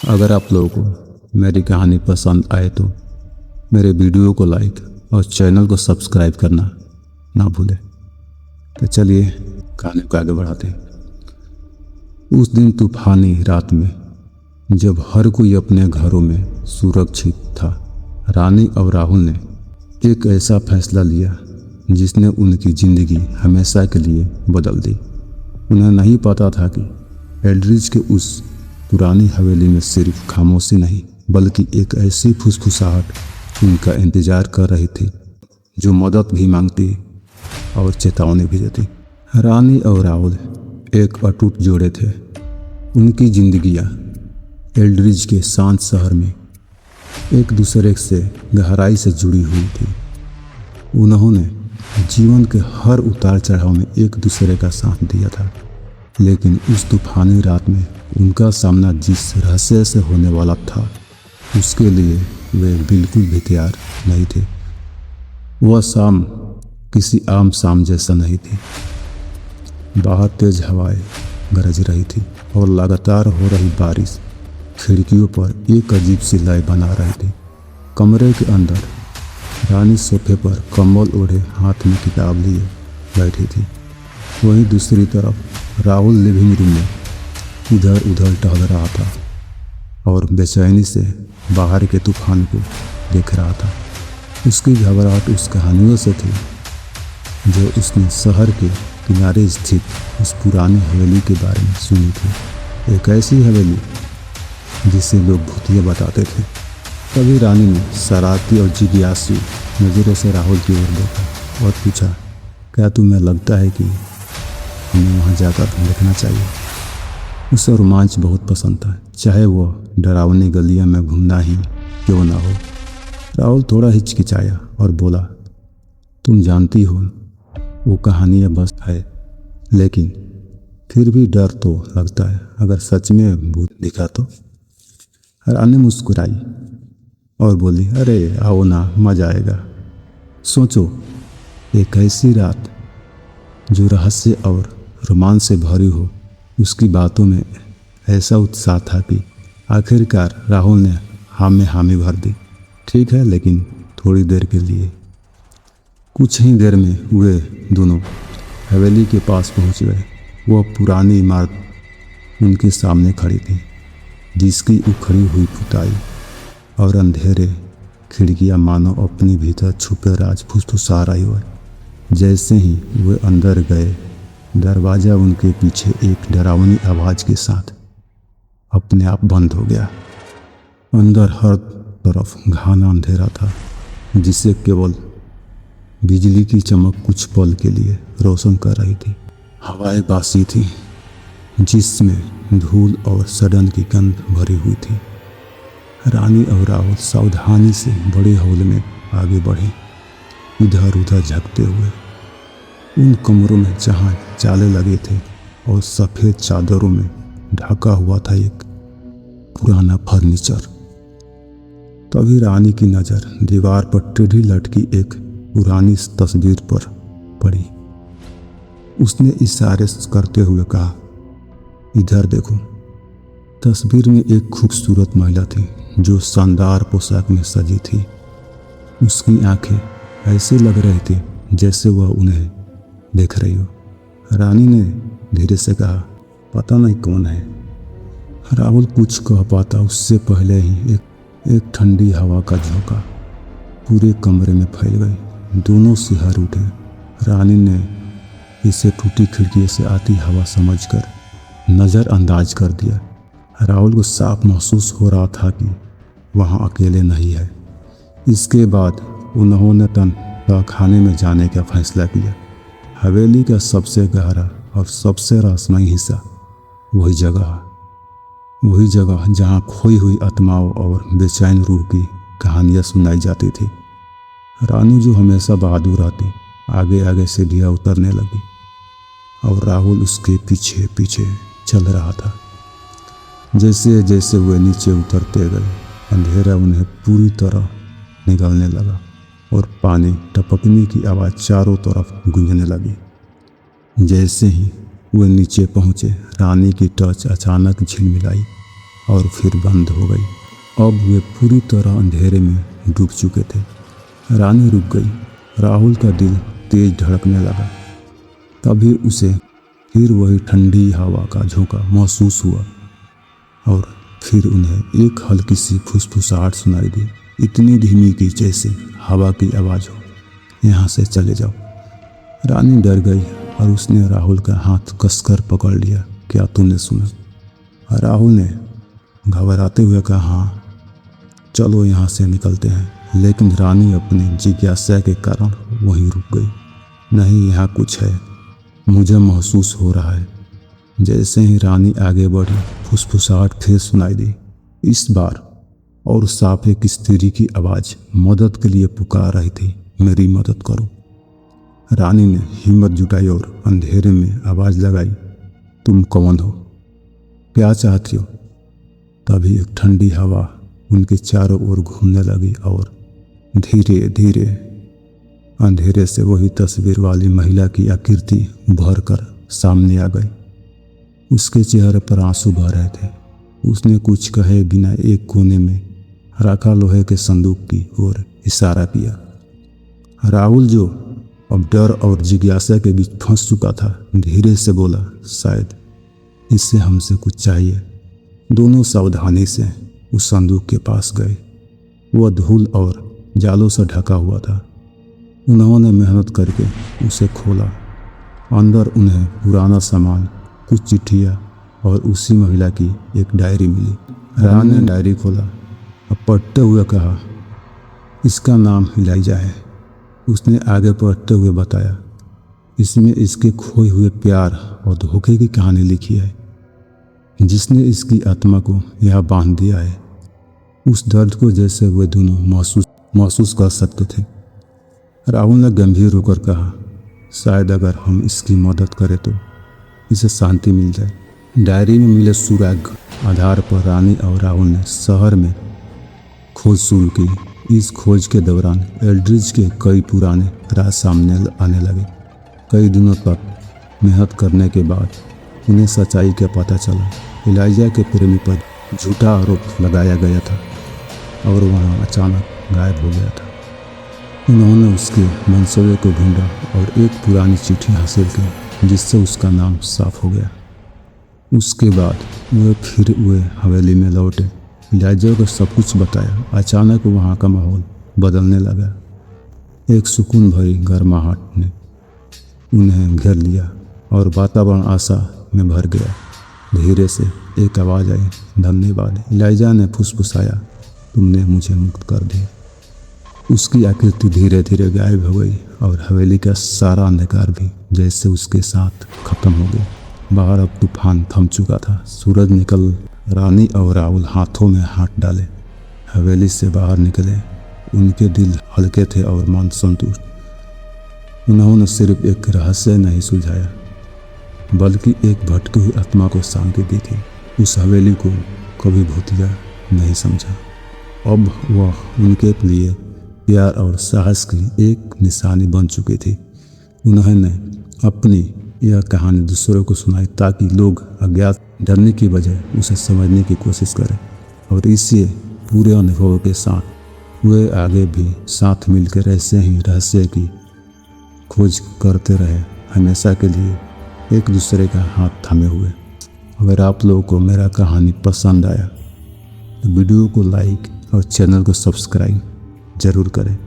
अगर आप लोगों को मेरी कहानी पसंद आए तो मेरे वीडियो को लाइक और चैनल को सब्सक्राइब करना ना भूलें। तो चलिए कहानी को आगे बढ़ाते हैं। उस दिन तूफानी रात में जब हर कोई अपने घरों में सुरक्षित था, रानी और राहुल ने एक ऐसा फैसला लिया जिसने उनकी ज़िंदगी हमेशा के लिए बदल दी। उन्हें नहीं पता था कि एल्ड्रिज के उस पुरानी हवेली में सिर्फ खामोशी नहीं बल्कि एक ऐसी फुसफुसाहट उनका इंतजार कर रही थी जो मदद भी मांगती और चेतावनी भी देती। रानी और राहुल एक अटूट जोड़े थे। उनकी जिंदगियां एल्ड्रिज के शांत शहर में एक दूसरे से गहराई से जुड़ी हुई थी। उन्होंने जीवन के हर उतार चढ़ाव में एक दूसरे का साथ दिया था, लेकिन उस तूफानी रात में उनका सामना जिस रहस्य से होने वाला था उसके लिए वे बिल्कुल भी तैयार नहीं थे। वह शाम किसी आम शाम जैसा नहीं थी। बाहर तेज हवाएं गरज रही थी और लगातार हो रही बारिश खिड़कियों पर एक अजीब सी लय बना रही थी। कमरे के अंदर रानी सोफे पर कंबल ओढ़े हाथ में किताब लिए बैठी थी। वहीं दूसरी तरफ राहुल लिविंग रूम में इधर उधर टहल रहा था और बेचैनी से बाहर के तूफान को देख रहा था। उसकी घबराहट उस कहानियों से थी जो उसने शहर के किनारे स्थित उस पुरानी हवेली के बारे में सुनी थी। एक ऐसी हवेली जिसे लोग भूतिया बताते थे। तभी रानी ने शरारती और जिज्ञासु नज़रों से राहुल की ओर देखा और पूछा, क्या तुम्हें लगता है कि हमें वहाँ जाकर देखना चाहिए? उसे रोमांच बहुत पसंद था, चाहे वह डरावनी गलियों में घूमना ही क्यों ना हो। राहुल थोड़ा हिचकिचाया और बोला, तुम जानती हो वो कहानियाँ बस है, लेकिन फिर भी डर तो लगता है। अगर सच में भूत दिखा तो? रानी मुस्कुराई और बोली, अरे आओ ना, मजा आएगा। सोचो, एक ऐसी रात जो रहस्य और रोमांच से भरी हो। उसकी बातों में ऐसा उत्साह था कि आखिरकार राहुल ने हाँ में हामी भर दी। ठीक है, लेकिन थोड़ी देर के लिए। कुछ ही देर में वे दोनों हवेली के पास पहुंच गए। वह पुरानी इमारत उनके सामने खड़ी थी, जिसकी उखड़ी हुई पुताई और अंधेरे खिड़कियां मानो अपने भीतर छुपे राज फुसफुसा रही हो। जैसे ही वे अंदर गए, दरवाज़ा उनके पीछे एक डरावनी आवाज़ के साथ अपने आप बंद हो गया। अंदर हर तरफ घना अंधेरा था, जिसे केवल बिजली की चमक कुछ पल के लिए रोशन कर रही थी। हवाएं बासी थी, जिसमें धूल और सड़न की गंध भरी हुई थी। रानी और राहुल सावधानी से बड़े हॉल में आगे बढ़े, इधर उधर झपकते हुए। उन कमरों में जहाँ जाले लगे थे और सफ़ेद चादरों में ढका हुआ था एक पुराना फर्नीचर। तभी रानी की नज़र दीवार पर टेढ़ी लटकी एक पुरानी तस्वीर पर पड़ी। उसने इशारे करते हुए कहा, इधर देखो। तस्वीर में एक खूबसूरत महिला थी जो शानदार पोशाक में सजी थी। उसकी आंखें ऐसे लग रही थी जैसे वह उन्हें देख रही हो। रानी ने धीरे से कहा, पता नहीं कौन है। राहुल कुछ कह पाता उससे पहले ही एक ठंडी हवा का झोंका पूरे कमरे में फैल गई। दोनों सिहर उठे। रानी ने इसे टूटी खिड़की से आती हवा समझकर नज़रअंदाज कर दिया। राहुल को साफ महसूस हो रहा था कि वहाँ अकेले नहीं है। इसके बाद उन्होंने तहखाने में जाने का फैसला किया। हवेली का सबसे गहरा और सबसे रहस्यमय हिस्सा वही जगह जहाँ खोई हुई आत्माओं और बेचैन रूह की कहानियाँ सुनाई जाती थी। रानी, जो हमेशा बहादुर रहती, आगे आगे सीढ़ियाँ उतरने लगी और राहुल उसके पीछे पीछे चल रहा था। जैसे जैसे वे नीचे उतरते गए, अंधेरा उन्हें पूरी तरह निगलने लगा और पानी टपकने की आवाज़ चारों तरफ गूंजने लगी। जैसे ही वे नीचे पहुँचे, रानी की टच अचानक झिलमिलाई और फिर बंद हो गई। अब वे पूरी तरह अंधेरे में डूब चुके थे। रानी रुक गई। राहुल का दिल तेज धड़कने लगा। तभी उसे फिर वही ठंडी हवा का झोंका महसूस हुआ और फिर उन्हें एक हल्की सी फुसफुसाहट सुनाई दी, इतनी धीमी कि जैसे हवा की आवाज़ हो, यहाँ से चले जाओ। रानी डर गई और उसने राहुल का हाथ कसकर पकड़ लिया। क्या तूने सुना? राहुल ने घबराते हुए कहा, हाँ चलो यहाँ से निकलते हैं। लेकिन रानी अपनी जिज्ञासा के कारण वहीं रुक गई। नहीं, यहाँ कुछ है, मुझे महसूस हो रहा है। जैसे ही रानी आगे बढ़ी, फुसफुसाहट फिर सुनाई दी, इस बार और साफ एक स्त्री की आवाज़ मदद के लिए पुकार रही थी, मेरी मदद करो। रानी ने हिम्मत जुटाई और अंधेरे में आवाज़ लगाई, तुम कौन हो? क्या चाहती हो? तभी एक ठंडी हवा उनके चारों ओर घूमने लगी और धीरे धीरे अंधेरे से वही तस्वीर वाली महिला की आकृति उभर कर सामने आ गई। उसके चेहरे पर आंसू बह रहे थे। उसने कुछ कहे बिना एक कोने में रखा लोहे के संदूक की ओर इशारा किया। राहुल, जो अब डर और जिज्ञासा के बीच फंस चुका था, धीरे से बोला, शायद इससे हमसे कुछ चाहिए। दोनों सावधानी से उस संदूक के पास गए। वह धूल और जालों से ढका हुआ था। उन्होंने मेहनत करके उसे खोला। अंदर उन्हें पुराना सामान, कुछ चिट्ठियाँ और उसी महिला की एक डायरी मिली। रानी ने डायरी खोला और पढ़ते हुए कहा, इसका नाम इलाइजा है। उसने आगे पढ़ते हुए बताया, इसमें इसके खोए हुए प्यार और धोखे की कहानी लिखी है, जिसने इसकी आत्मा को यहाँ बांध दिया है। उस दर्द को जैसे वे दोनों महसूस कर सकते थे। राहुल ने गंभीर होकर कहा, शायद अगर हम इसकी मदद करें तो इसे शांति मिल जाए। डायरी में मिले सुराग आधार पर रानी और राहुल ने शहर में खोज शुरू की। इस खोज के दौरान एल्ड्रिज के कई पुराने राज सामने आने लगे। कई दिनों तक मेहनत करने के बाद उन्हें सच्चाई का पता चला। इलाइजा के प्रेमी पर झूठा आरोप लगाया गया था और वह अचानक गायब हो गया था। उन्होंने उसके मंसूबे को ढूंढा और एक पुरानी चिट्ठी हासिल की, जिससे उसका नाम साफ हो गया। उसके बाद वे हवेली में लौटे। इलाइजा को सब कुछ बताया। अचानक वहाँ का माहौल बदलने लगा। एक सुकून भरी गर्माहट ने उन्हें घेर लिया और वातावरण आशा में भर गया। धीरे से एक आवाज़ आई, धन्यवाद। इलाइजा ने फुसफुसाया, तुमने मुझे मुक्त कर दिया। उसकी आकृति धीरे धीरे गायब हो गई और हवेली का सारा अंधकार भी जैसे उसके साथ खत्म हो गया। बाहर अब तूफान थम चुका था। सूरज निकल। रानी और राहुल हाथों में हाथ डाले हवेली से बाहर निकले। उनके दिल हल्के थे और मन संतुष्ट। उन्होंने सिर्फ एक रहस्य नहीं सुलझाया, बल्कि एक भटकी हुई आत्मा को शांति दी थी। उस हवेली को कभी भूतिया नहीं समझा। अब वह उनके लिए प्यार और साहस की एक निशानी बन चुकी थी। उन्होंने अपनी यह कहानी दूसरों को सुनाई ताकि लोग अज्ञात डरने की बजाय उसे समझने की कोशिश करें, और इसी पूरे अनुभव के साथ वे आगे भी साथ मिलकर ऐसे ही रहस्य की खोज करते रहे, हमेशा के लिए एक दूसरे का हाथ थामे हुए। अगर आप लोगों को मेरा कहानी पसंद आया तो वीडियो को लाइक और चैनल को सब्सक्राइब ज़रूर करें।